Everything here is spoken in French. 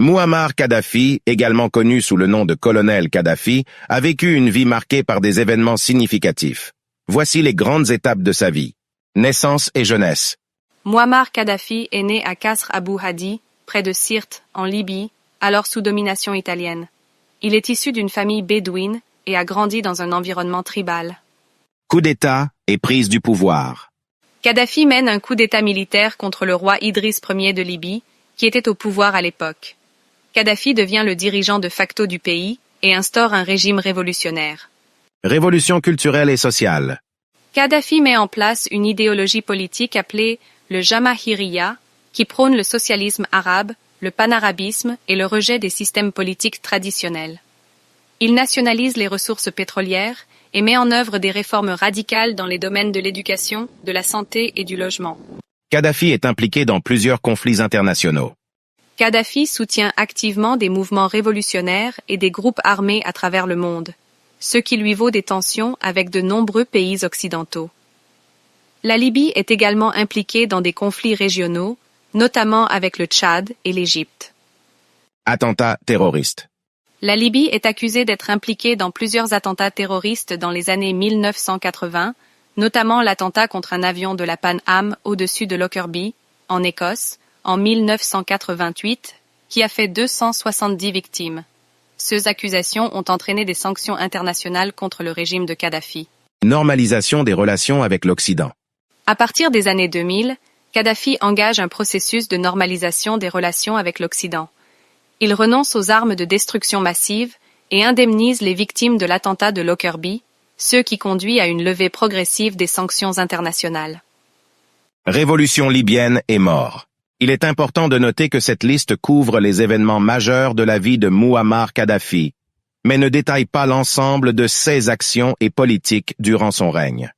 Mouammar Kadhafi, également connu sous le nom de colonel Kadhafi, a vécu une vie marquée par des événements significatifs. Voici les grandes étapes de sa vie. Naissance et jeunesse. Mouammar Kadhafi est né à Kasr Abu Hadi, près de Sirte, en Libye, alors sous domination italienne. Il est issu d'une famille bédouine et a grandi dans un environnement tribal. Coup d'État et prise du pouvoir. Kadhafi mène un coup d'État militaire contre le roi Idriss Ier de Libye, qui était au pouvoir à l'époque. Kadhafi devient le dirigeant de facto du pays et instaure un régime révolutionnaire. Révolution culturelle et sociale. Kadhafi met en place une idéologie politique appelée le Jamahiriya, qui prône le socialisme arabe, le panarabisme et le rejet des systèmes politiques traditionnels. Il nationalise les ressources pétrolières et met en œuvre des réformes radicales dans les domaines de l'éducation, de la santé et du logement. Kadhafi est impliqué dans plusieurs conflits internationaux. Kadhafi soutient activement des mouvements révolutionnaires et des groupes armés à travers le monde, ce qui lui vaut des tensions avec de nombreux pays occidentaux. La Libye est également impliquée dans des conflits régionaux, notamment avec le Tchad et l'Égypte. Attentats terroristes. La Libye est accusée d'être impliquée dans plusieurs attentats terroristes dans les années 1980, notamment l'attentat contre un avion de la Pan Am au-dessus de Lockerbie, en Écosse, en 1988, qui a fait 270 victimes. Ces accusations ont entraîné des sanctions internationales contre le régime de Kadhafi. Normalisation des relations avec l'Occident. À partir des années 2000, Kadhafi engage un processus de normalisation des relations avec l'Occident. Il renonce aux armes de destruction massive et indemnise les victimes de l'attentat de Lockerbie, ce qui conduit à une levée progressive des sanctions internationales. Révolution libyenne et mort. Il est important de noter que cette liste couvre les événements majeurs de la vie de Mouammar Kadhafi, mais ne détaille pas l'ensemble de ses actions et politiques durant son règne.